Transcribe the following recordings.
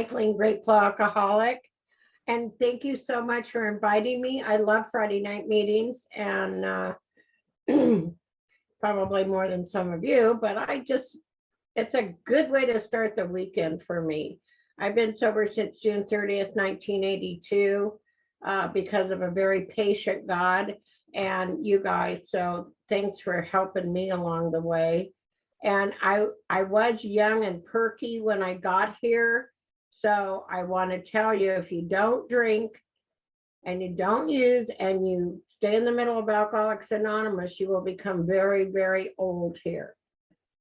Michaeline, grateful alcoholic. And thank you so much for inviting me. I love Friday night meetings and probably more than some of you, but it's a good way to start the weekend for me. I've been sober since June 30th, 1982, because of a very patient God and you guys. So thanks for helping me along the way. And I was young and perky when I got here. So I want to tell you, if you don't drink and you don't use and you stay in the middle of Alcoholics Anonymous, you will become very, very old here.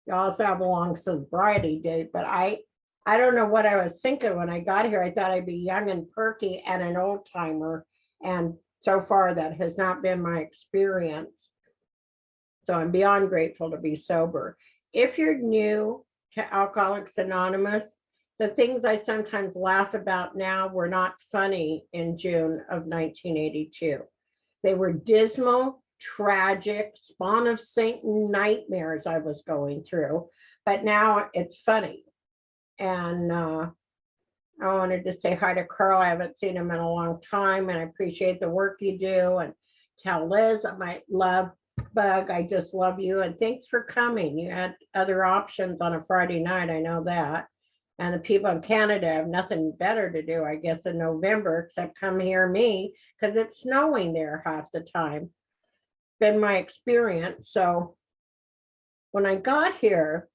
You also have a long sobriety date, but I don't know what I was thinking when I got here. I thought I'd be young and perky and an old timer. And so far that has not been my experience. So I'm beyond grateful to be sober. If you're new to Alcoholics Anonymous, the things I sometimes laugh about now were not funny in June of 1982. They were dismal, tragic, spawn of Satan nightmares I was going through, but now it's funny. And I wanted to say hi to Carl. I haven't seen him in a long time, and I appreciate the work you do. And tell Liz I might love Bug, I just love you, and thanks for coming. You had other options on a Friday night, I know that. And the people in Canada have nothing better to do, I guess, in November, except come hear me, because it's snowing there half the time. Been my experience. So when I got here,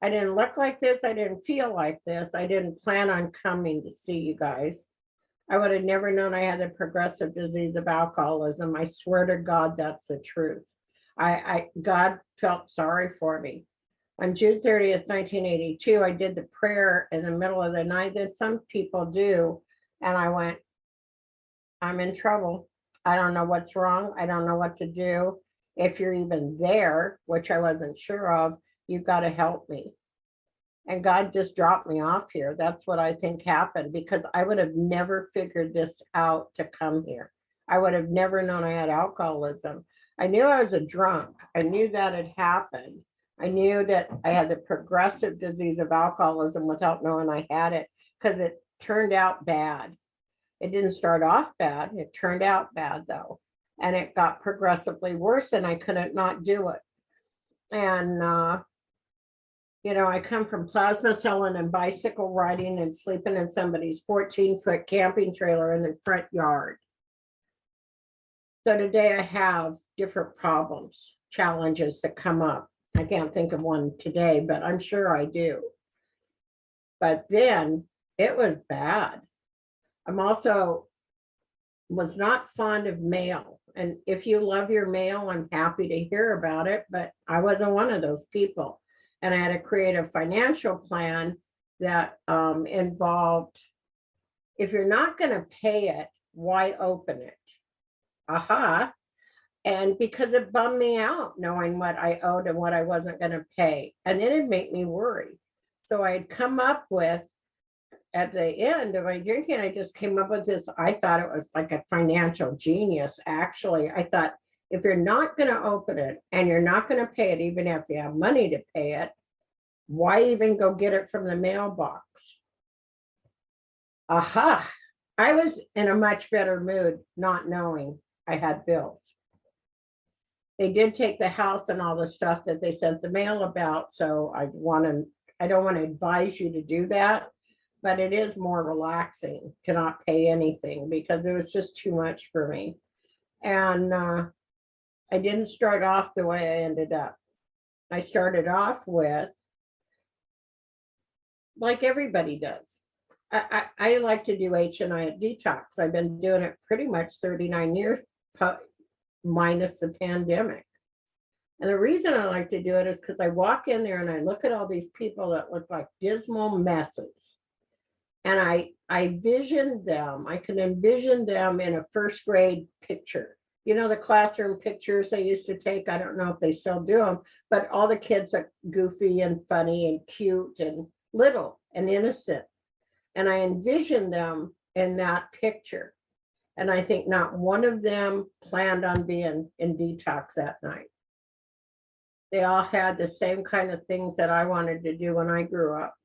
I didn't look like this. I didn't feel like this. I didn't plan on coming to see you guys. I would have never known I had the progressive disease of alcoholism. I swear to God, that's the truth. God felt sorry for me. On June 30th, 1982, I did the prayer in the middle of the night that some people do. And I went, I'm in trouble. I don't know what's wrong. I don't know what to do. If you're even there, which I wasn't sure of, you've got to help me. And God just dropped me off here. That's what I think happened, because I would have never figured this out to come here. I would have never known I had alcoholism. I knew I was a drunk. I knew that had happened. I knew that I had the progressive disease of alcoholism without knowing I had it, because it turned out bad. It didn't start off bad. It turned out bad, though. And it got progressively worse, and I couldn't not do it. And, you know, I come from plasma selling and bicycle riding and sleeping in somebody's 14-foot camping trailer in the front yard. So today I have different problems, challenges that come up. I can't think of one today, but I'm sure I do. But then it was bad. I'm also was not fond of mail. And if you love your mail, I'm happy to hear about it, but I wasn't one of those people. And I had to create a financial plan that involved, if you're not going to pay it, why open it? Aha. And because it bummed me out knowing what I owed and what I wasn't going to pay. And then it'd make me worry. So I'd come up with, at the end of my drinking, I just came up with this. I thought it was like a financial genius. Actually, I thought, if you're not going to open it and you're not going to pay it, even if you have money to pay it, why even go get it from the mailbox? Aha. I was in a much better mood not knowing I had bills. They did take the house and all the stuff that they sent the mail about. So I don't want to advise you to do that, but it is more relaxing to not pay anything, because it was just too much for me. And I didn't start off the way I ended up. I started off with, like everybody does. I like to do H&I at detox. I've been doing it pretty much 39 years, minus the pandemic. And the reason I like to do it is because I walk in there and I look at all these people that look like dismal messes. And I vision them, I can envision them in a first grade picture. You know, the classroom pictures they used to take, I don't know if they still do them, but all the kids are goofy and funny and cute and little and innocent. And I envision them in that picture. And I think not one of them planned on being in detox that night. They all had the same kind of things that I wanted to do when I grew up.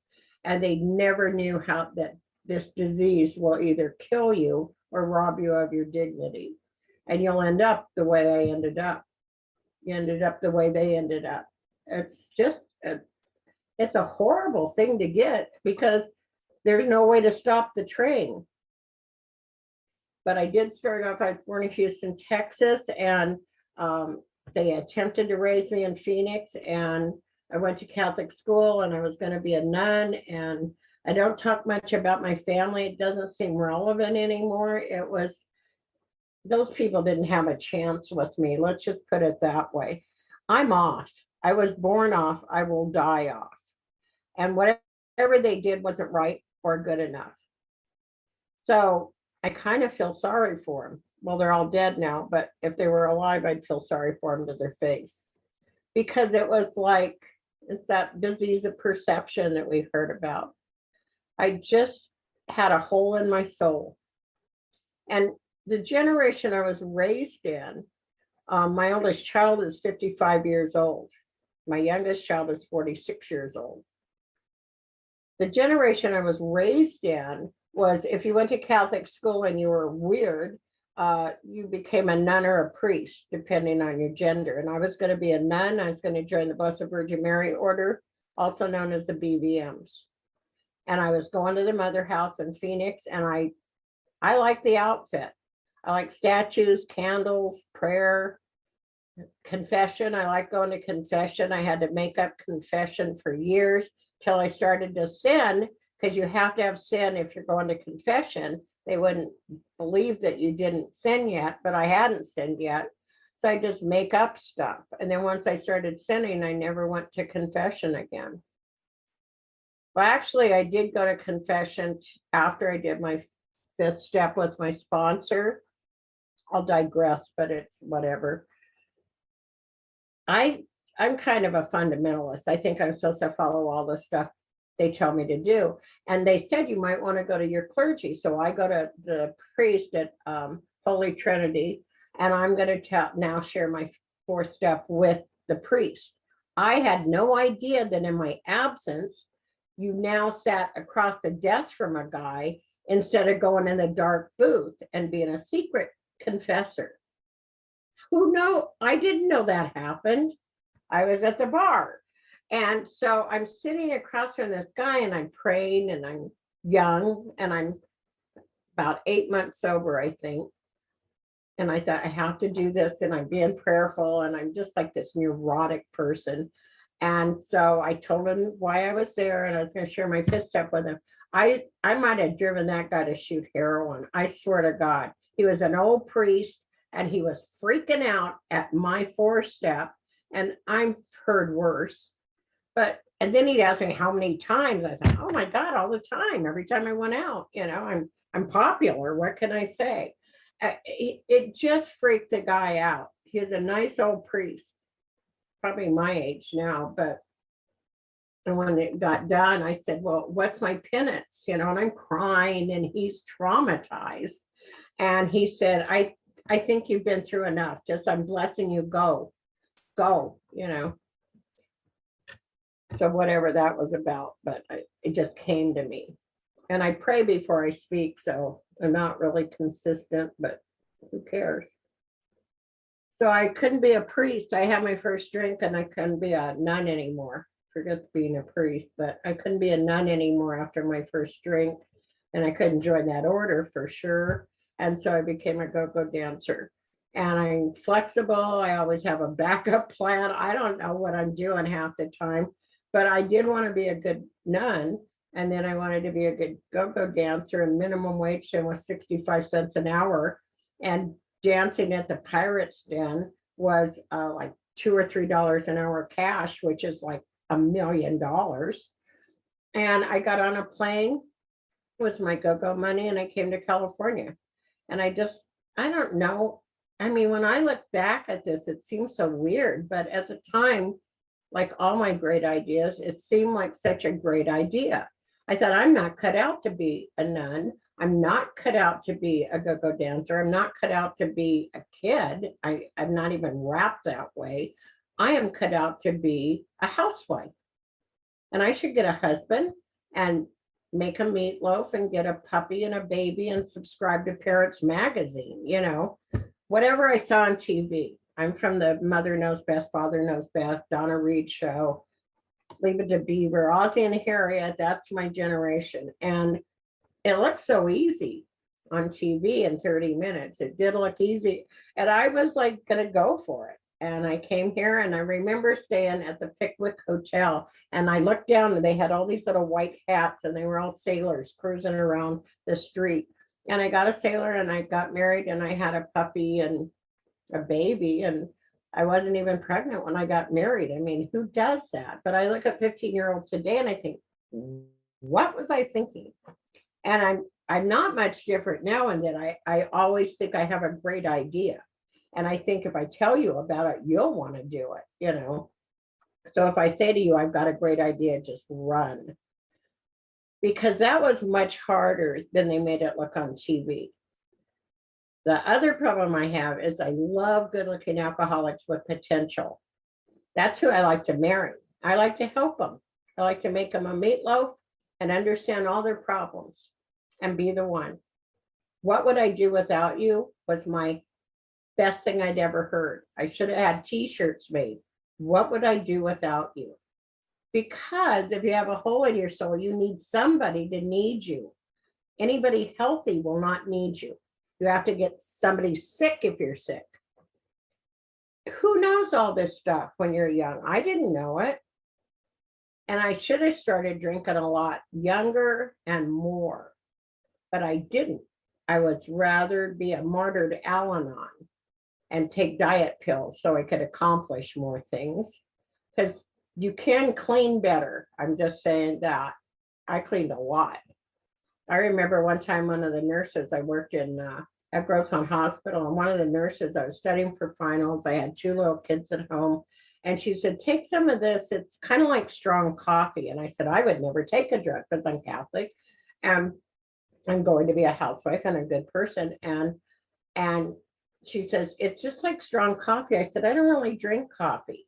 and they never knew how that this disease will either kill you or rob you of your dignity. And you'll end up the way I ended up. You ended up the way they ended up. It's just, it's a horrible thing to get because there's no way to stop the train. But I did start off, I was born in Houston, Texas, and they attempted to raise me in Phoenix, and I went to Catholic school, and I was going to be a nun, and I don't talk much about my family. It doesn't seem relevant anymore. It was, those people didn't have a chance with me. Let's just put it that way. I'm off. I was born off. I will die off. And whatever they did wasn't right or good enough. So I kind of feel sorry for them. Well, they're all dead now, but if they were alive, I'd feel sorry for them to their face. Because it was like, it's that disease of perception that we've heard about. I just had a hole in my soul. And the generation I was raised in, my oldest child is 55 years old. My youngest child is 46 years old. The generation I was raised in was if you went to Catholic school and you were weird, you became a nun or a priest, depending on your gender. And I was going to be a nun. I was going to join the Blessed Virgin Mary Order, also known as the BVMs. And I was going to the Mother House in Phoenix, and I like the outfit. I like statues, candles, prayer, confession. I like going to confession. I had to make up confession for years till I started to sin, because you have to have sin if you're going to confession. They wouldn't believe that you didn't sin yet, but I hadn't sinned yet. So I just make up stuff. And then once I started sinning, I never went to confession again. Well, actually, I did go to confession after I did my 5th step with my sponsor. I'll digress, but it's whatever. I'm kind of a fundamentalist. I think I'm supposed to follow all the stuff they tell me to do. And they said you might want to go to your clergy. So I go to the priest at Holy Trinity, and I'm going to now share my 4th step with the priest. I had no idea that in my absence, you now sat across the desk from a guy instead of going in the dark booth and being a secret confessor. Who knows? I didn't know that happened. I was at the bar. And so I'm sitting across from this guy, and I'm praying, and I'm young, and I'm about 8 months sober, I think. And I thought, I have to do this, and I'm being prayerful, and I'm just like this neurotic person. And so I told him why I was there, and I was going to share my 5th step with him. I might have driven that guy to shoot heroin. I swear to God. He was an old priest, and he was freaking out at my 4th step, and I've heard worse. And then he'd ask me how many times. I said, oh my God, all the time. Every time I went out, I'm popular. What can I say? It just freaked the guy out. He was a nice old priest, probably my age now, and when it got done, I said, well, what's my penance? And I'm crying, and he's traumatized. And he said, I think you've been through enough. Just, I'm blessing you, go. So whatever that was about, but it just came to me. And I pray before I speak, so I'm not really consistent, but who cares? So I couldn't be a priest. I had my first drink, and I couldn't be a nun anymore. Forget being a priest, but I couldn't be a nun anymore after my first drink, and I couldn't join that order for sure. And so I became a go-go dancer. And I'm flexible. I always have a backup plan. I don't know what I'm doing half the time, but I did want to be a good nun. And then I wanted to be a good go-go dancer, and minimum wage then was 65 cents an hour. And dancing at the Pirates Den was like $2 or $3 an hour cash, which is like $1 million. And I got on a plane with my go-go money, and I came to California. And I don't know. I mean, when I look back at this, it seems so weird, but at the time, like all my great ideas, it seemed like such a great idea. I thought, I'm not cut out to be a nun. I'm not cut out to be a go-go dancer. I'm not cut out to be a kid. I'm not even wrapped that way. I am cut out to be a housewife. And I should get a husband, and make a meatloaf and get a puppy and a baby and subscribe to Parents Magazine, whatever I saw on TV. I'm from the Mother Knows Best, Father Knows Best, Donna Reed show, Leave It to Beaver, Ozzie and Harriet. That's my generation. And it looks so easy on TV in 30 minutes. It did look easy. And I was like going to go for it. And I came here and I remember staying at the Pickwick Hotel, and I looked down and they had all these little white hats and they were all sailors cruising around the street. And I got a sailor and I got married and I had a puppy and a baby, and I wasn't even pregnant when I got married. I mean, who does that? But I look at 15-year-olds today and I think, what was I thinking? And I'm not much different now in that I always think I have a great idea. And I think if I tell you about it, you'll want to do it, So if I say to you, I've got a great idea, just run. Because that was much harder than they made it look on TV. The other problem I have is I love good-looking alcoholics with potential. That's who I like to marry. I like to help them. I like to make them a meatloaf and understand all their problems and be the one. What would I do without you was my best thing I'd ever heard. I should have had t-shirts made. What would I do without you? Because if you have a hole in your soul, you need somebody to need you. Anybody healthy will not need you. You have to get somebody sick if you're sick. Who knows all this stuff when you're young? I didn't know it. And I should have started drinking a lot younger and more, but I didn't. I would rather be a martyr to Al-Anon and take diet pills so I could accomplish more things, because you can clean better. I'm just saying that. I cleaned a lot. I remember one time one of the nurses, I worked in at Growthorne Hospital, and one of the nurses, I was studying for finals. I had 2 little kids at home, and she said, take some of this. It's kind of like strong coffee. And I said, I would never take a drug because I'm Catholic and I'm going to be a housewife and a good person. And she says, it's just like strong coffee. I said, I don't really drink coffee.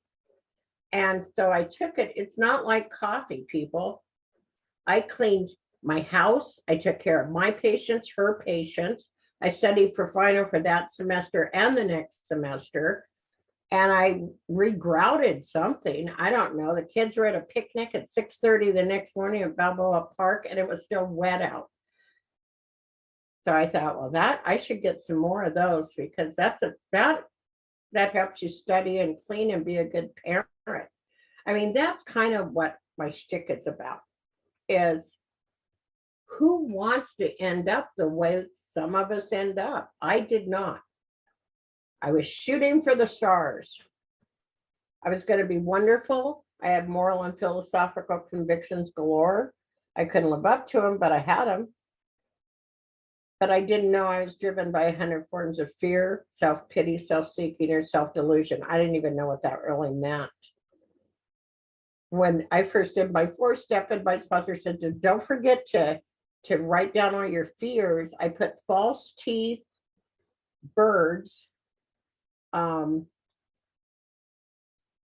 And so I took it. It's not like coffee, people. I cleaned my house. I took care of my patients, her patients. I studied for final for that semester and the next semester. And I regrouted something. I don't know. The kids were at a picnic at 6:30 the next morning at Balboa Park, and it was still wet out. So I thought, well, that I should get some more of those, because that helps you study and clean and be a good parent. I mean, that's kind of what my shtick is about, is who wants to end up the way some of us end up? I did not. I was shooting for the stars. I was going to be wonderful. I had moral and philosophical convictions galore. I couldn't live up to them, but I had them. But I didn't know I was driven by 100 forms of fear, self-pity, self-seeking, or self-delusion. I didn't even know what that really meant. When I first did my 4-step advice, sponsor said, don't forget to write down all your fears. I put false teeth, birds, I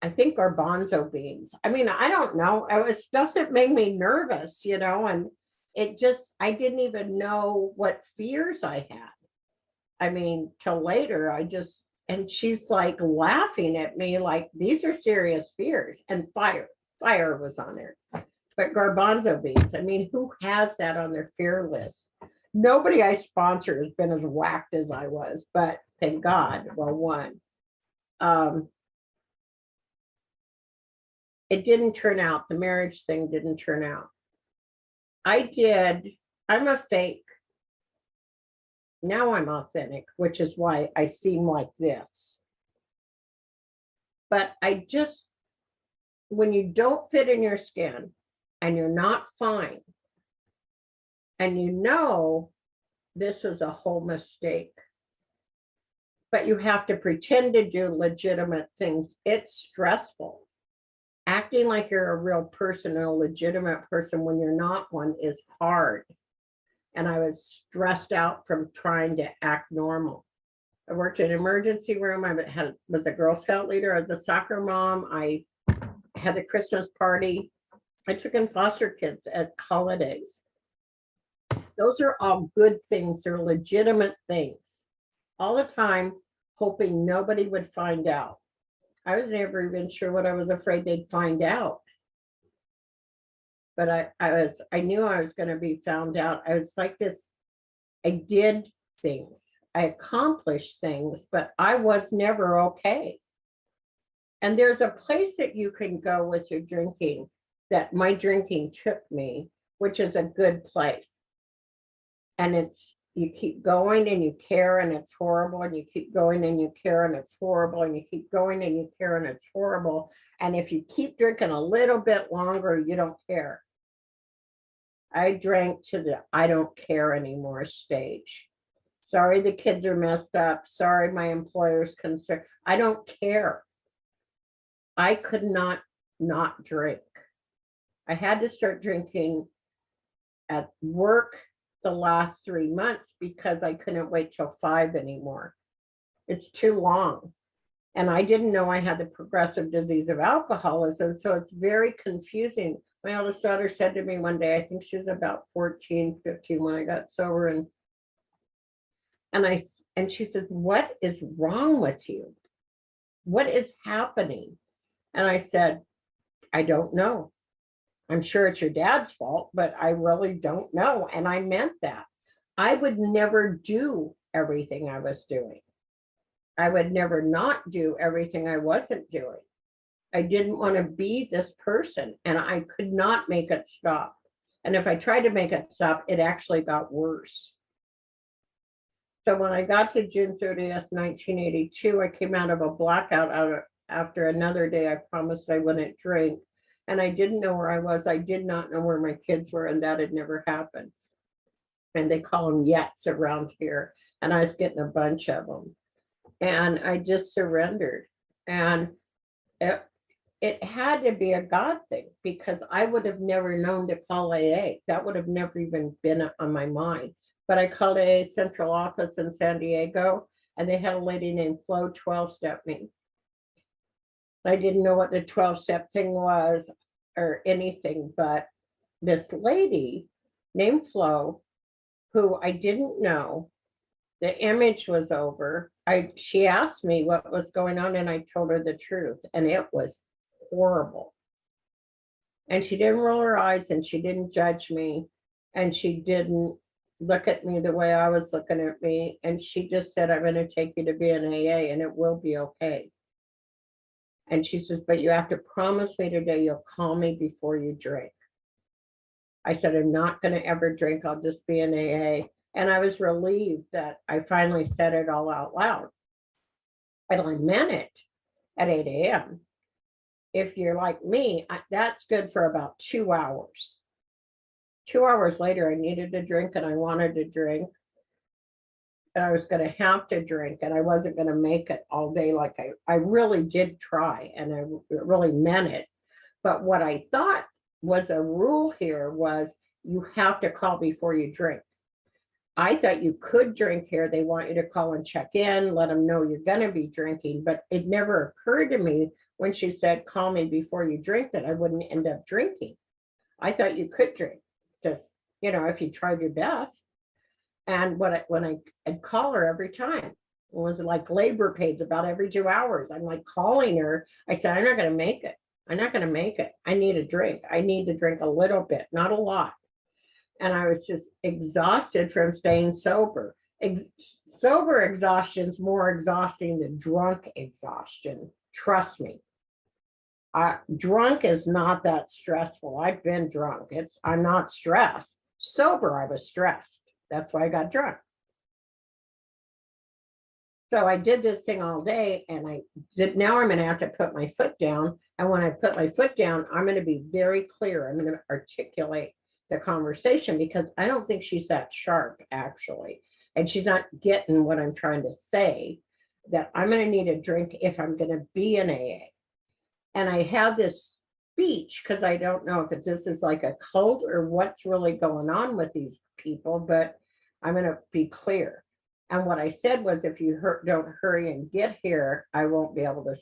think garbanzo beans. I mean, I don't know. It was stuff that made me nervous, and it just, I didn't even know what fears I had. I mean, till later, and she's like laughing at me like, these are serious fears. And fire was on there. But garbanzo beans, I mean, who has that on their fear list? Nobody I sponsor has been as whacked as I was, but thank God, well, one. It didn't turn out. The marriage thing didn't turn out. I'm a fake. Now I'm authentic, which is why I seem like this. But when you don't fit in your skin and you're not fine, and this is a whole mistake, but you have to pretend to do legitimate things. It's stressful. Acting like you're a real person and a legitimate person when you're not one is hard. And I was stressed out from trying to act normal. I worked in an emergency room. I was a Girl Scout leader. I was a soccer mom. I had a Christmas party. I took in foster kids at holidays. Those are all good things. They're legitimate things. All the time, hoping nobody would find out. I was never even sure what I was afraid they'd find out. But I knew I was going to be found out. I was like this. I did things. I accomplished things, but I was never okay. And there's a place that you can go with your drinking that my drinking took me, which is a good place. And it's, you keep going and you care and it's horrible, and you keep going and you care and it's horrible, and you keep going and you care and it's horrible. And if you keep drinking a little bit longer, you don't care. I drank to the I don't care anymore stage. Sorry, the kids are messed up. Sorry, my employer's concerned. I don't care. I could not drink. I had to start drinking at work the last 3 months because I couldn't wait till 5 anymore. It's too long. And I didn't know I had the progressive disease of alcoholism. So it's very confusing. My oldest daughter said to me one day, I think she was about 14, 15 when I got sober. And she said, what is wrong with you? What is happening? And I said, I don't know. I'm sure it's your dad's fault, but I really don't know. And I meant that. I would never do everything I was doing. I would never not do everything I wasn't doing. I didn't want to be this person, and I could not make it stop. And if I tried to make it stop, it actually got worse. So when I got to June 30th, 1982, I came out of a blackout after another day. I promised I wouldn't drink. And I didn't know where I was. I did not know where my kids were, and that had never happened. And they call them yets around here. And I was getting a bunch of them. And I just surrendered. And it had to be a God thing, because I would have never known to call AA. That would have never even been on my mind. But I called AA central office in San Diego, and they had a lady named Flo 12-step me. I didn't know what the 12-step thing was or anything, but this lady named Flo, who I didn't know, the image was over. She asked me what was going on, and I told her the truth, and it was horrible. And she didn't roll her eyes, and she didn't judge me, and she didn't look at me the way I was looking at me. And she just said, I'm going to take you to be an AA, and it will be okay. And she says, but you have to promise me today you'll call me before you drink. I said, I'm not going to ever drink. I'll just be an AA. And I was relieved that I finally said it all out loud. And I meant it at 8 a.m. If you're like me, that's good for about 2 hours. 2 hours later, I needed to drink, and I wanted to drink. And I was going to have to drink, and I wasn't going to make it all day. Like I really did try, and I really meant it. But what I thought was a rule here was you have to call before you drink. I thought you could drink here. They want you to call and check in, let them know you're going to be drinking. But it never occurred to me when she said, call me before you drink, that I wouldn't end up drinking. I thought you could drink, just, if you tried your best. And when I'd call her every time, it was like labor pains about every 2 hours. I'm like calling her. I said, I'm not going to make it. I'm not going to make it. I need a drink. I need to drink a little bit, not a lot. And I was just exhausted from staying sober. Sober exhaustion is more exhausting than drunk exhaustion. Trust me. Drunk is not that stressful. I've been drunk. I'm not stressed. Sober, I was stressed. That's why I got drunk. So I did this thing all day, and now I'm going to have to put my foot down. And when I put my foot down, I'm going to be very clear. I'm going to articulate the conversation, because I don't think she's that sharp, actually. And she's not getting what I'm trying to say, that I'm going to need a drink if I'm going to be an AA. And I have this speech, because I don't know if this is like a cult or what's really going on with these people, but I'm going to be clear. And what I said was, if you don't hurry and get here, I won't be able to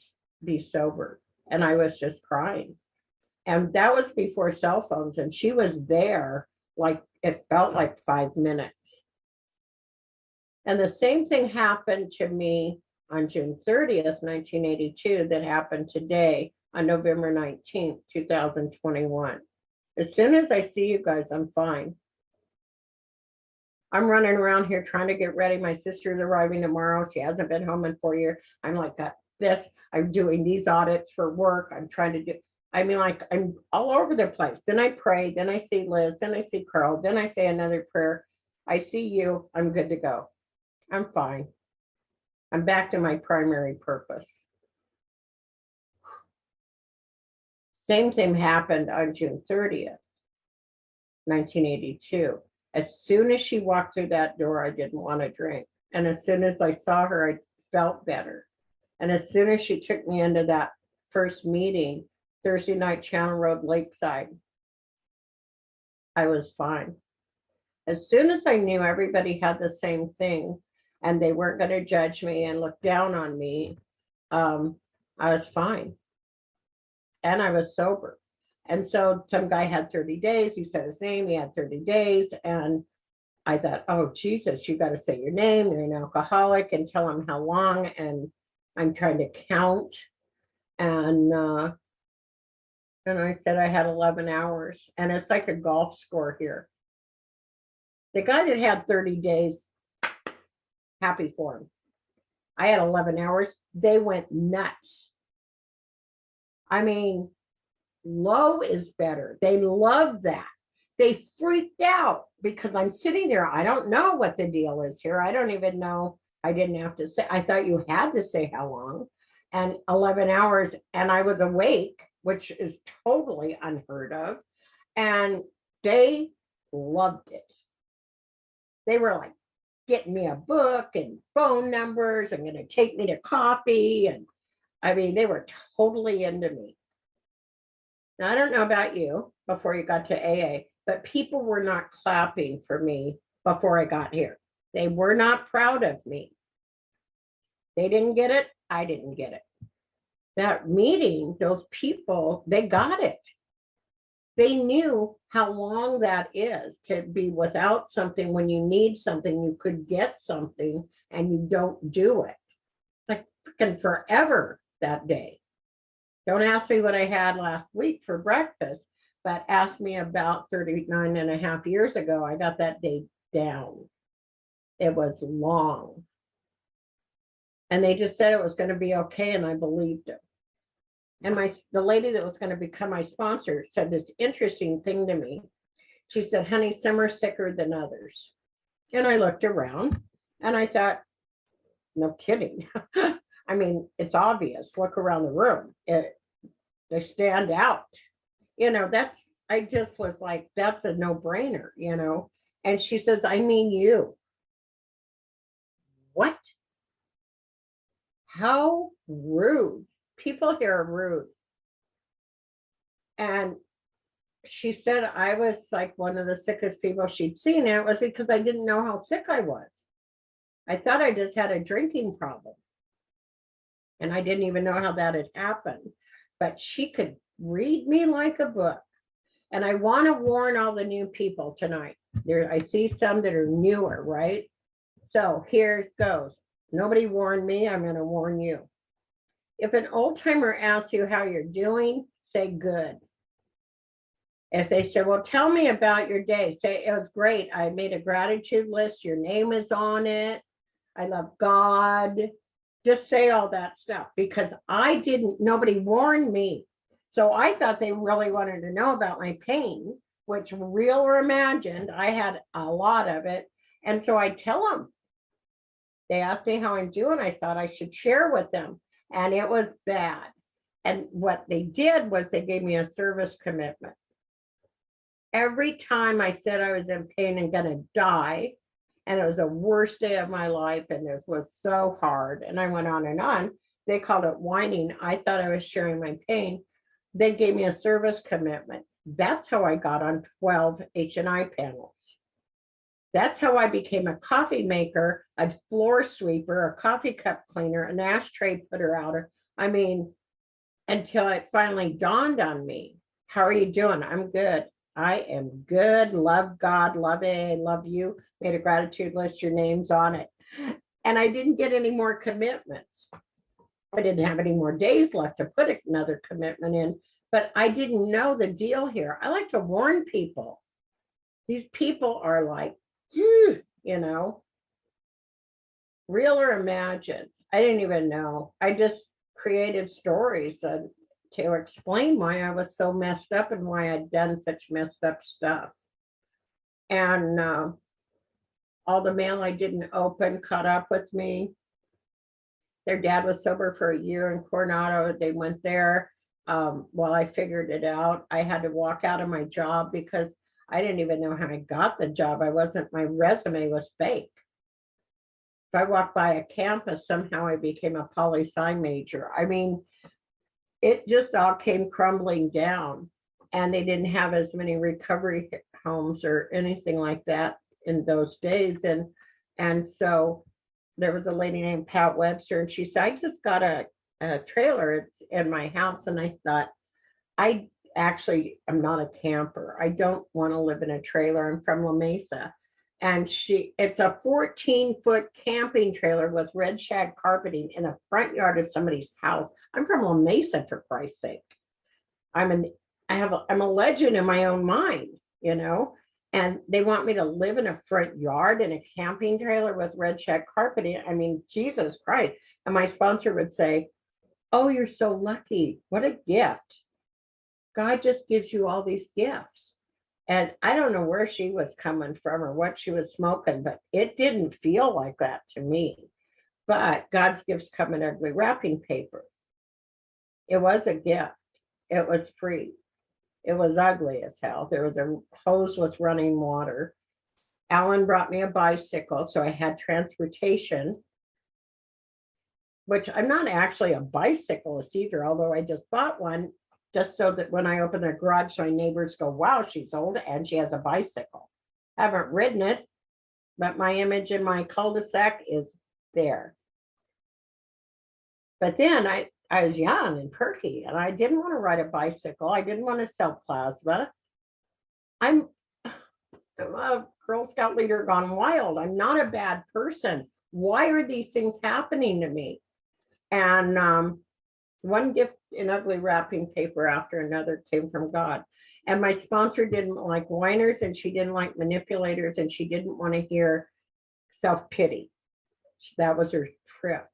be sober. And I was just crying. And that was before cell phones. And she was there, like, it felt like 5 minutes. And the same thing happened to me on June 30th, 1982, that happened today on November 19th, 2021. As soon as I see you guys, I'm fine. I'm running around here trying to get ready. My sister's arriving tomorrow. She hasn't been home in 4 years. I'm like, got this. I'm doing these audits for work. I'm trying to do, I mean, like, I'm all over the place. Then I pray. Then I see Liz. Then I see Carl. Then I say another prayer. I see you. I'm good to go. I'm fine. I'm back to my primary purpose. Same thing happened on June 30th, 1982. As soon as she walked through that door, I didn't want to drink. And as soon as I saw her, I felt better. And as soon as she took me into that first meeting, Thursday night, Channel Road, Lakeside, I was fine. As soon as I knew everybody had the same thing and they weren't going to judge me and look down on me, I was fine. And I was sober. And so some guy had 30 days. He said his name. He had 30 days. And I thought, oh, Jesus, you got to say your name. You're an alcoholic, and tell him how long. And I'm trying to count. And I said I had 11 hours. And it's like a golf score here. The guy that had 30 days, happy for him. I had 11 hours. They went nuts. I mean, low is better. They love that. They freaked out because I'm sitting there. I don't know what the deal is here. I don't even know. I didn't have to say. I thought you had to say how long. And 11 hours. And I was awake, which is totally unheard of. And they loved it. They were like getting me a book and phone numbers and going to take me to coffee. And I mean, they were totally into me. Now, I don't know about you before you got to AA, but people were not clapping for me before I got here. They were not proud of me. They didn't get it. I didn't get it. That meeting, those people, they got it. They knew how long that is to be without something. When you need something, you could get something and you don't do it. It's like freaking forever that day. Don't ask me what I had last week for breakfast, but ask me about 39 and a half years ago. I got that day down. It was long. And they just said it was going to be okay, and I believed it. And the lady that was going to become my sponsor said this interesting thing to me. She said, honey, some are sicker than others. And I looked around and I thought, no kidding. I mean, it's obvious. Look around the room. They stand out. I just was like, that's a no-brainer, And she says, I mean you. What? How rude. People here are rude. And she said I was like one of the sickest people she'd seen. And it was because I didn't know how sick I was. I thought I just had a drinking problem. And I didn't even know how that had happened. But she could read me like a book. And I want to warn all the new people tonight. I see some that are newer, right? So here it goes. Nobody warned me. I'm going to warn you. If an old timer asks you how you're doing, say good. If they say, well, tell me about your day, say it was great. I made a gratitude list. Your name is on it. I love God. Just say all that stuff, because nobody warned me. So I thought they really wanted to know about my pain, which real or imagined, I had a lot of it. And so I tell them. They asked me how I'm doing. I thought I should share with them. And it was bad. And what they did was they gave me a service commitment. Every time I said I was in pain and gonna die, and it was the worst day of my life, and this was so hard, and I went on, they called it whining. I thought I was sharing my pain. They gave me a service commitment. That's how I got on 12 H&I panels. That's how I became a coffee maker, a floor sweeper, a coffee cup cleaner, an ashtray putter outer. I mean, until it finally dawned on me How are you doing? I'm good. I am good. Love God, love AA, love you. Made a gratitude list, your name's on it. And I didn't get any more commitments. I didn't have any more days left to put another commitment in, but I didn't know the deal here. I like to warn people. These people are like, you know, real or imagined. I didn't even know. I just created stories to explain why I was so messed up and why I'd done such messed up stuff. And all the mail I didn't open caught up with me. Their dad was sober for a year in Coronado. They went there. While I figured it out, I had to walk out of my job because I didn't even know how I got the job. My resume was fake. If I walked by a campus, somehow I became a poli-sci major. I mean, it just all came crumbling down, and they didn't have as many recovery homes or anything like that in those days. And so there was a lady named Pat Webster, and she said, I just got a trailer in my house. And I thought, I'm not a camper. I don't want to live in a trailer. I'm from La Mesa. And it's a 14-foot camping trailer with red shag carpeting in the front yard of somebody's house. I'm from La Mesa, for Christ's sake. I'm a legend in my own mind, and they want me to live in a front yard in a camping trailer with red shag carpeting. I mean, Jesus Christ. And my sponsor would say, oh, you're so lucky. What a gift. God just gives you all these gifts. And I don't know where she was coming from or what she was smoking, but it didn't feel like that to me. But God's gifts come in ugly wrapping paper. It was a gift. It was free. It was ugly as hell. There was a hose with running water. Alan brought me a bicycle, so I had transportation, which I'm not actually a bicyclist either, although I just bought one just so that when I open the garage, my neighbors go, wow, she's old and she has a bicycle. I haven't ridden it, but my image in my cul-de-sac is there. But then I was young and perky, and I didn't want to ride a bicycle. I didn't want to sell plasma. I'm a Girl Scout leader gone wild. I'm not a bad person. Why are these things happening to me? And one gift in ugly wrapping paper after another came from God. And my sponsor didn't like whiners, and she didn't like manipulators, and she didn't want to hear self-pity. That was her trip.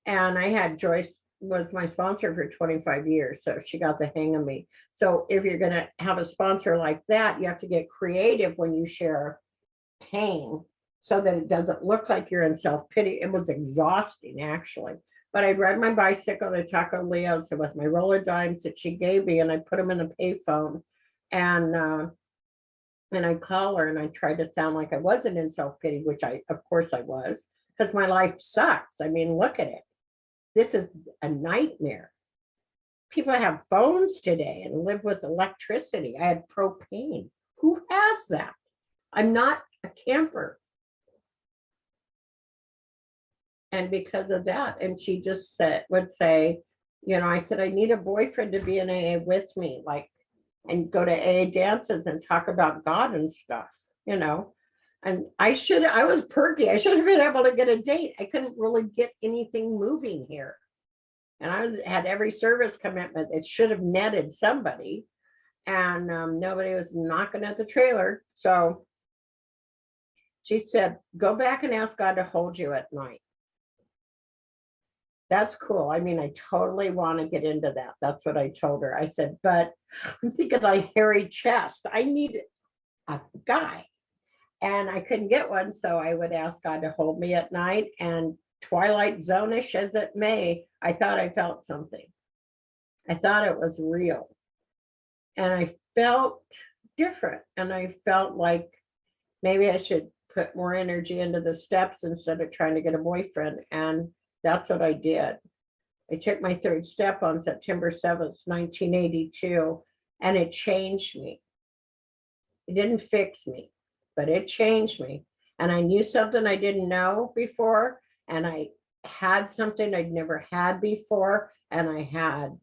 And I had Joyce was my sponsor for 25 years, so she got the hang of me. So if you're going to have a sponsor like that, you have to get creative when you share pain so that it doesn't look like you're in self-pity. It was exhausting, actually. But I'd ride my bicycle to Taco Leo's with my roller dimes that she gave me, and I put them in the payphone, and I'd call her, and I tried to sound like I wasn't in self-pity, which of course I was, because my life sucks. I mean, look at it. This is a nightmare. People have phones today and live with electricity. I had propane. Who has that? I'm not a camper. And because of that, and she just would say, I said, I need a boyfriend to be in AA with me, and go to AA dances and talk about God and stuff, And I was perky. I should have been able to get a date. I couldn't really get anything moving here. And I had every service commitment that should have netted somebody. And nobody was knocking at the trailer. So she said, go back and ask God to hold you at night. That's cool. I mean, I totally want to get into that. That's what I told her. I said, but I'm thinking like hairy chest. I need a guy. And I couldn't get one. So I would ask God to hold me at night. And twilight zone-ish as it may, I thought I felt something. I thought it was real. And I felt different. And I felt like maybe I should put more energy into the steps instead of trying to get a boyfriend. And that's what I did. I took my third step on September 7th, 1982, and it changed me. It didn't fix me, but it changed me. And I knew something I didn't know before, and I had something I'd never had before, and I had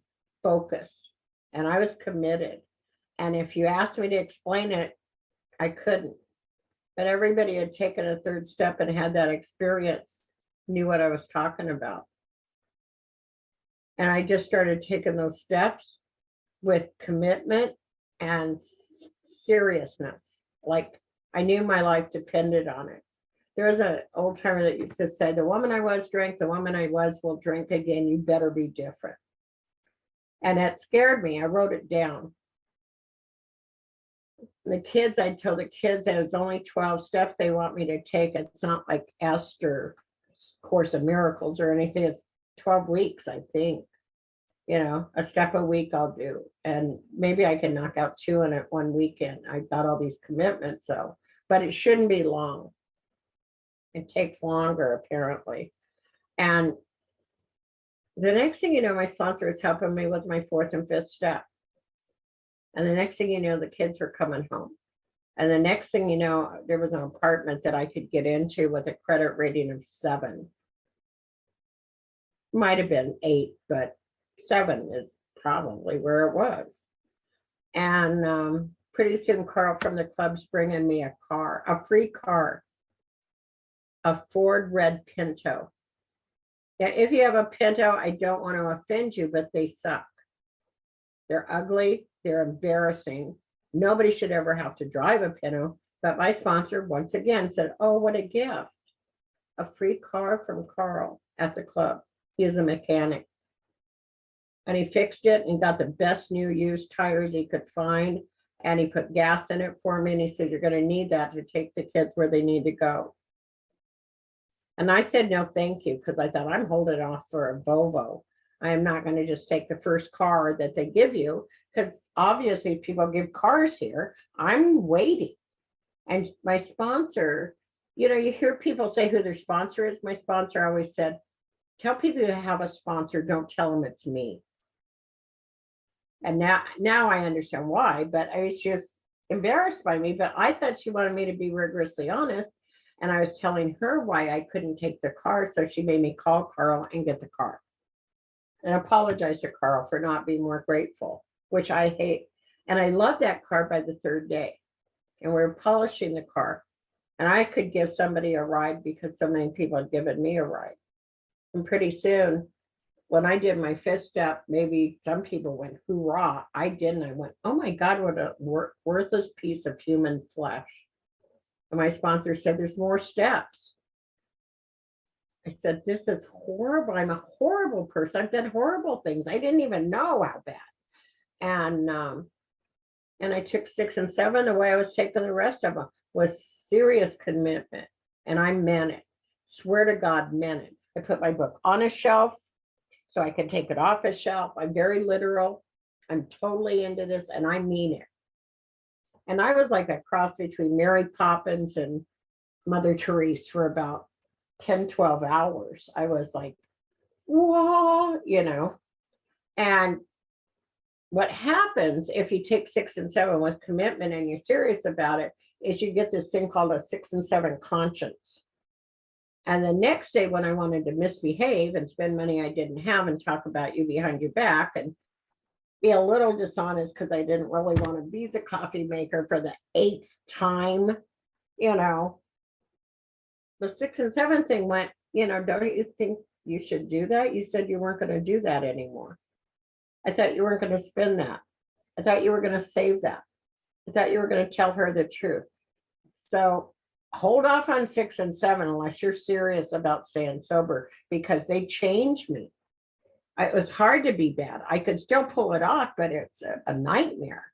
focus, and I was committed. And if you asked me to explain it, I couldn't. But everybody had taken a third step and had that experience, knew what I was talking about. And I just started taking those steps with commitment and seriousness. Like I knew my life depended on it. There was an old timer that used to say, the woman I was drank, the woman I was will drink again. You better be different. And that scared me. I wrote it down. The kids, I told the kids that it's only 12 steps they want me to take. It's not like Esther Course of Miracles or anything. It's 12 weeks, I think. You know, a step a week I'll do. And maybe I can knock out 2 in it one weekend. I've got all these commitments, so, but it shouldn't be long. It takes longer, apparently. And the next thing you know, my sponsor is helping me with my 4th and 5th step. And the next thing you know, the kids are coming home. And the next thing you know, there was an apartment that I could get into with a credit rating of 7. Might have been 8, but 7 is probably where it was. And pretty soon, Carl from the club's bringing me a car, a free car, a Ford red Pinto. Yeah, if you have a Pinto, I don't want to offend you, but they suck. They're ugly. They're embarrassing. Nobody should ever have to drive a Pinto. But my sponsor, once again, said, oh, what a gift. A free car from Carl at the club. He was a mechanic. And he fixed it and got the best new used tires he could find. And he put gas in it for me. And he said, you're going to need that to take the kids where they need to go. And I said, no, thank you, because I thought I'm holding off for a Volvo. I am not going to just take the first car that they give you, because obviously people give cars here. I'm waiting. And my sponsor, you know, you hear people say who their sponsor is. My sponsor always said, tell people you have a sponsor, don't tell them it's me. And now I understand why, but I was just embarrassed by me. But I thought she wanted me to be rigorously honest. And I was telling her why I couldn't take the car. So she made me call Carl and get the car. And apologize to Carl for not being more grateful, which I hate. And I loved that car by the 3rd day. And we were polishing the car. And I could give somebody a ride because so many people had given me a ride. And pretty soon, when I did my 5th step, maybe some people went, hoorah. I didn't. I went, oh my God, what a worthless piece of human flesh. And my sponsor said, there's more steps. I said, this is horrible. I'm a horrible person. I've done horrible things. I didn't even know how bad. And I took 6 and 7 the way I was taking the rest of them, with serious commitment. And I meant it. Swear to God, meant it. I put my book on a shelf so I could take it off a shelf. I'm very literal. I'm totally into this, and I mean it. And I was like a cross between Mary Poppins and Mother Teresa for about 10, 12 hours. I was like, whoa, you know. And what happens if you take 6 and 7 with commitment and you're serious about it is you get this thing called a 6 and 7 conscience. And the next day when I wanted to misbehave and spend money I didn't have and talk about you behind your back and be a little dishonest because I didn't really want to be the coffee maker for the 8th time, you know, the 6 and 7 thing went, you know, don't you think you should do that? You said you weren't going to do that anymore. I thought you weren't going to spend that. I thought you were going to save that. I thought you were going to tell her the truth. So hold off on 6 and 7 unless you're serious about staying sober, because they changed me. It was hard to be bad. I could still pull it off, but it's a nightmare.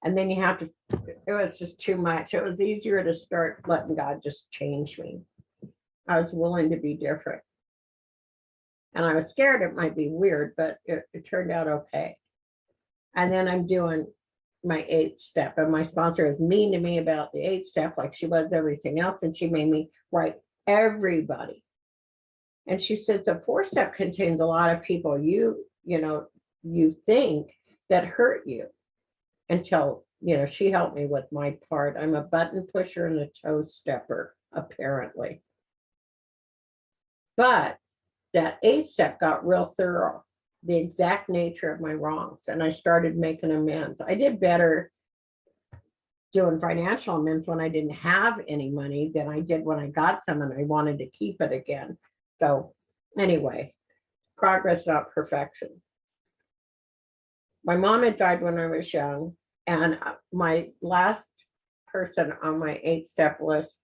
And then you have to, it was just too much. It was easier to start letting God just change me. I was willing to be different. And I was scared it might be weird, but it turned out okay. And then I'm doing my 8th step. And my sponsor is mean to me about the 8th step, like she was everything else. And she made me write everybody. And she said the 4th step contains a lot of people you think that hurt you, until, you know, she helped me with my part. I'm a button pusher and a toe stepper, apparently. But that 8th step got real thorough, the exact nature of my wrongs. And I started making amends. I did better doing financial amends when I didn't have any money than I did when I got some and I wanted to keep it again. So anyway, progress, not perfection. My mom had died when I was young, and my last person on my 8-step list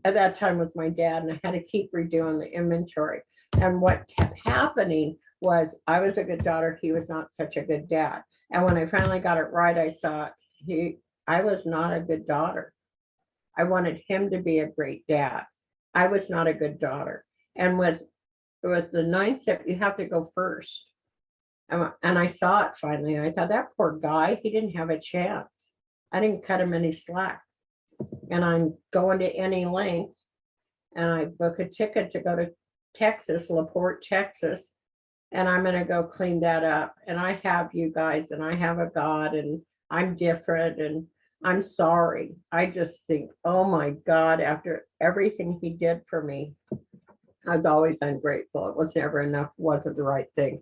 at that time was my dad, and I had to keep redoing the inventory. And what kept happening was I was a good daughter, he was not such a good dad. And when I finally got it right, I saw I was not a good daughter. I wanted him to be a great dad. I was not a good daughter. And with the 9th step, you have to go first. And I saw it finally. I thought, that poor guy, he didn't have a chance. I didn't cut him any slack. And I'm going to any length, and I book a ticket to go to Texas, LaPorte, Texas, and I'm going to go clean that up. And I have you guys, and I have a God, and I'm different, and I'm sorry. I just think, oh my God, after everything he did for me, I was always ungrateful. It was never enough, wasn't the right thing.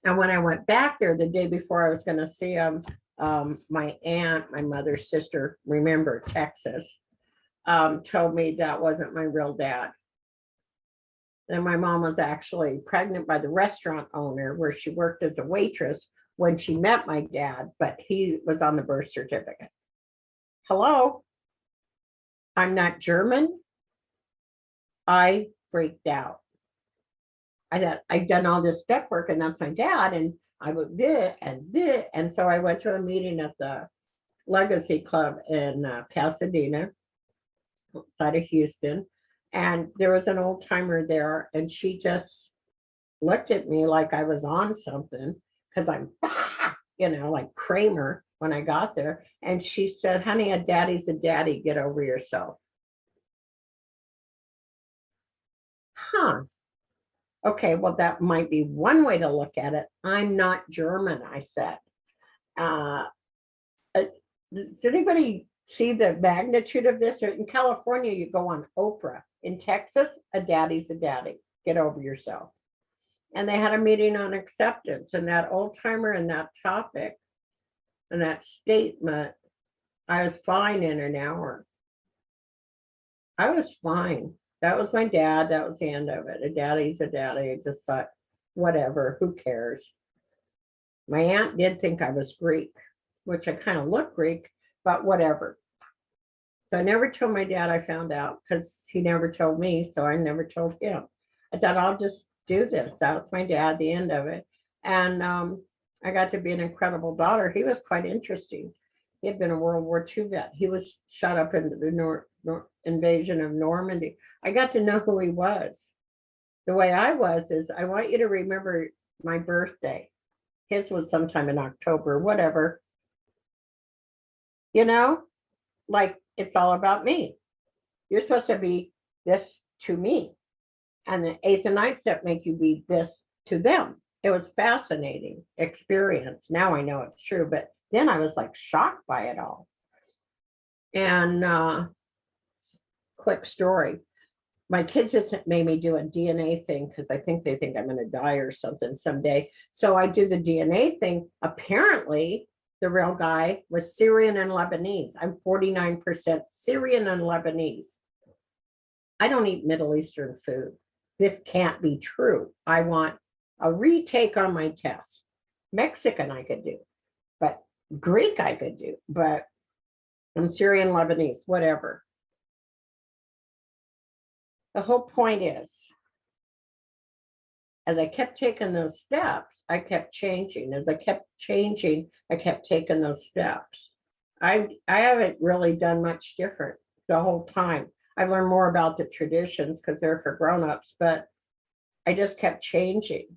And when I went back there the day before I was going to see him, my aunt, my mother's sister, remember Texas, told me that wasn't my real dad. And my mom was actually pregnant by the restaurant owner where she worked as a waitress when she met my dad, but he was on the birth certificate. Hello? I'm not German. I freaked out. I thought I'd done all this step work and that's my dad, and I would this and this. And so I went to a meeting at the Legacy Club in Pasadena, outside of Houston. And there was an old timer there, and she just looked at me like I was on something because I'm, like Kramer when I got there. And she said, honey, a daddy's a daddy, get over yourself. Huh. Okay, well, that might be one way to look at it. I'm not German, I said. Does anybody see the magnitude of this? In California, you go on Oprah. In Texas, a daddy's a daddy. Get over yourself. And they had a meeting on acceptance, and that old timer and that topic and that statement, I was fine in an hour. I was fine. That was my dad. That was the end of it. A daddy's a daddy. I just thought, whatever, who cares? My aunt did think I was Greek, which I kind of look Greek, but whatever. So I never told my dad. I found out because he never told me, so I never told him. I thought, I'll just do this. That was my dad, the end of it. And I got to be an incredible daughter. He was quite interesting. He had been a World War II vet. He was shot up into the invasion of Normandy. I got to know who he was. The way I was is, I want you to remember my birthday. His was sometime in October, whatever. Like, it's all about me. You're supposed to be this to me. And the 8th and 9th step make you be this to them. It was fascinating experience. Now I know it's true, but then I was like shocked by it all. And quick story. My kids just made me do a DNA thing because I think they think I'm going to die or something someday. So I do the DNA thing. Apparently, the real guy was Syrian and Lebanese. I'm 49% Syrian and Lebanese. I don't eat Middle Eastern food. This can't be true. I want a retake on my test. Mexican I could do, but Greek I could do, but I'm Syrian, Lebanese, whatever. The whole point is, as I kept taking those steps, I kept changing. As I kept changing, I kept taking those steps. I haven't really done much different the whole time. I've learned more about the traditions because they're for grown-ups, but I just kept changing.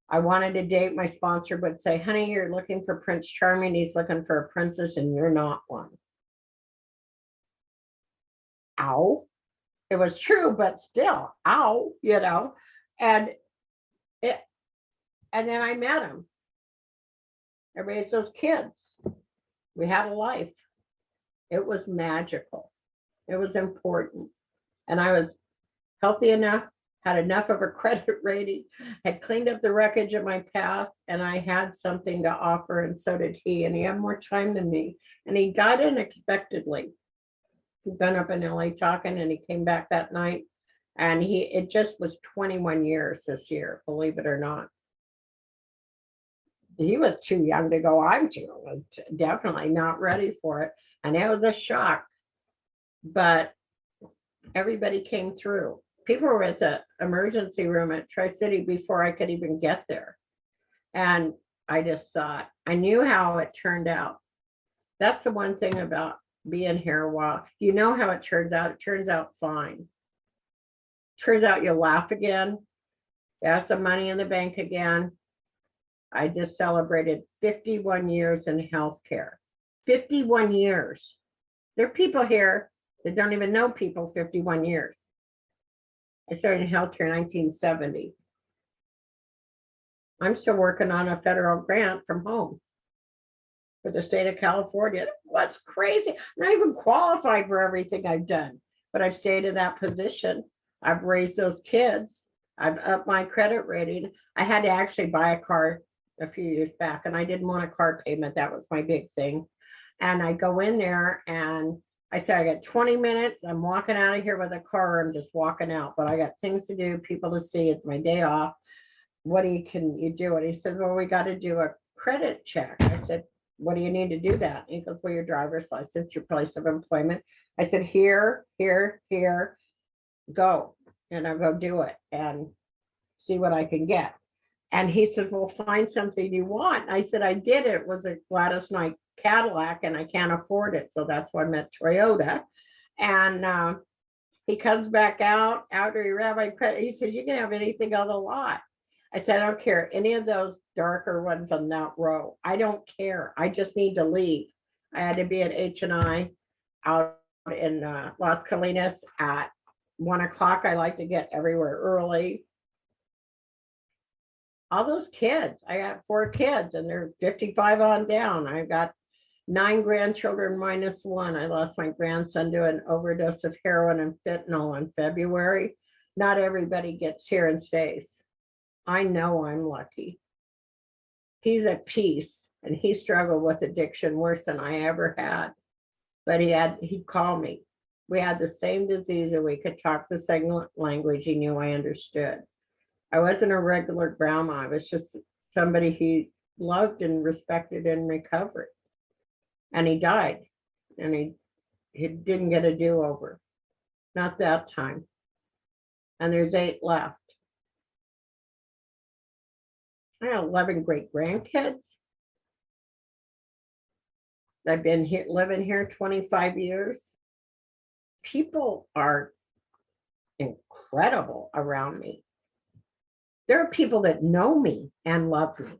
I wanted to date. My sponsor would say, honey, you're looking for Prince Charming. He's looking for a princess and you're not one. Ow. It was true, but still, ow, And then I met him. I raised those kids. We had a life. It was magical. It was important. And I was healthy enough had enough of a credit rating, had cleaned up the wreckage of my past, and I had something to offer, and so did he. And he had more time than me. And he died unexpectedly. He'd been up in LA talking, and he came back that night. And it just was 21 years this year, believe it or not. He was too young to go. I'm definitely not ready for it. And it was a shock. But everybody came through. People were at the emergency room at Tri-City before I could even get there. And I just thought, I knew how it turned out. That's the one thing about being here a while. You know how it turns out. It turns out fine. Turns out you'll laugh again. You have some money in the bank again. I just celebrated 51 years in healthcare. 51 years. There are people here that don't even know people 51 years. I started in healthcare in 1970. I'm still working on a federal grant from home for the state of California. What's crazy? I'm not even qualified for everything I've done, but I've stayed in that position. I've raised those kids. I've upped my credit rating. I had to actually buy a car a few years back, and I didn't want a car payment. That was my big thing. And I go in there and I said, I got 20 minutes. I'm walking out of here with a car. I'm just walking out, but I got things to do, people to see. It's my day off. What can you do? And he said, well, we got to do a credit check. I said, what do you need to do that? He goes, well, your driver's license, your place of employment. I said, here, go. And I'll go do it and see what I can get. And he said, well, find something you want. I said, I did. It was a Gladys Knight Cadillac and I can't afford it. So that's why I'm at Toyota. And he comes back out after he ran my credit. He said, you can have anything on the lot. I said, I don't care. Any of those darker ones on that row. I don't care. I just need to leave. I had to be at H&I out in Las Colinas at 1 o'clock. I like to get everywhere early. All those kids, I got 4 kids and they're 55 on down. I've got 9 grandchildren minus 1. I lost my grandson to an overdose of heroin and fentanyl in February. Not everybody gets here and stays. I know I'm lucky. He's at peace and he struggled with addiction worse than I ever had. But he'd call me. We had the same disease and we could talk the same language. He knew I understood. I wasn't a regular grandma. I was just somebody he loved and respected in recovery. And he died. And he didn't get a do-over. Not that time. And there's 8 left. I have 11 great grandkids. I've been here, living here 25 years. People are incredible around me. There are people that know me and love me.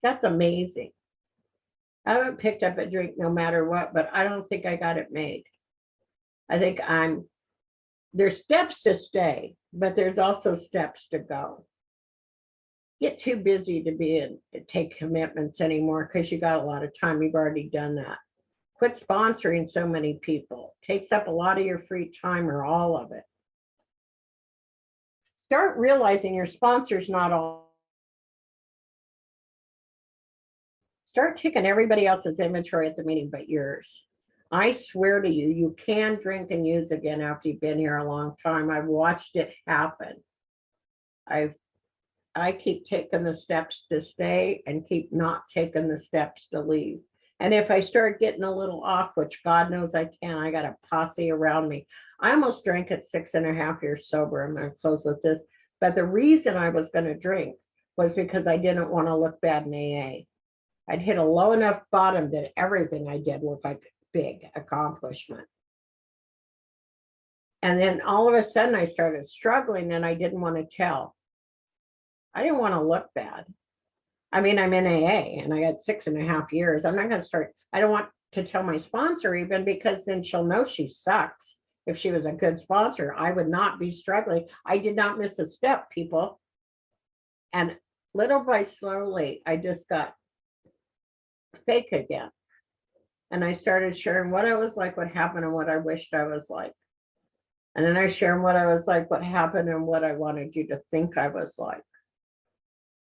That's amazing. I haven't picked up a drink no matter what, but I don't think I got it made. I think there's steps to stay, but there's also steps to go. Get too busy to take commitments anymore because you got a lot of time. You've already done that. Quit sponsoring so many people. It takes up a lot of your free time or all of it. Start realizing your sponsor's not all. Start taking everybody else's inventory at the meeting but yours. I swear to you, you can drink and use again after you've been here a long time. I've watched it happen. I keep taking the steps to stay and keep not taking the steps to leave. And if I start getting a little off, which God knows I can, I got a posse around me. I almost drank at 6.5 years sober. I'm going to close with this. But the reason I was going to drink was because I didn't want to look bad in AA. I'd hit a low enough bottom that everything I did looked like a big accomplishment. And then all of a sudden I started struggling and I didn't want to tell. I didn't want to look bad. I mean, I'm in AA and I got 6.5 years. I'm not going to start. I don't want to tell my sponsor even because then she'll know she sucks. If she was a good sponsor, I would not be struggling. I did not miss a step, people. And little by slowly, I just got fake again. And I started sharing what I was like, what happened, and what I wished I was like. And then I shared what I was like, what happened, and what I wanted you to think I was like.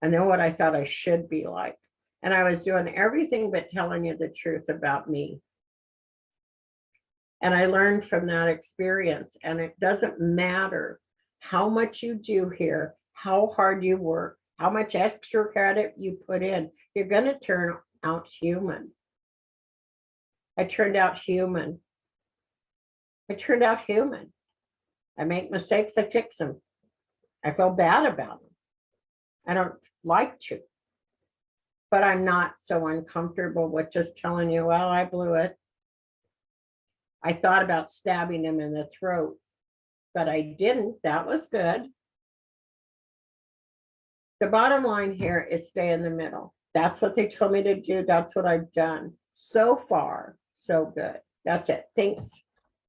And then what I thought I should be like. And I was doing everything but telling you the truth about me. And I learned from that experience. And it doesn't matter how much you do here, how hard you work, how much extra credit you put in, you're going to turn out human. I turned out human. I turned out human. I make mistakes, I fix them. I feel bad about them. I don't like to. But I'm not so uncomfortable with just telling you, well, I blew it. I thought about stabbing him in the throat, but I didn't. That was good. The bottom line here is stay in the middle. That's what they told me to do. That's what I've done. So far, so good. That's it. Thanks.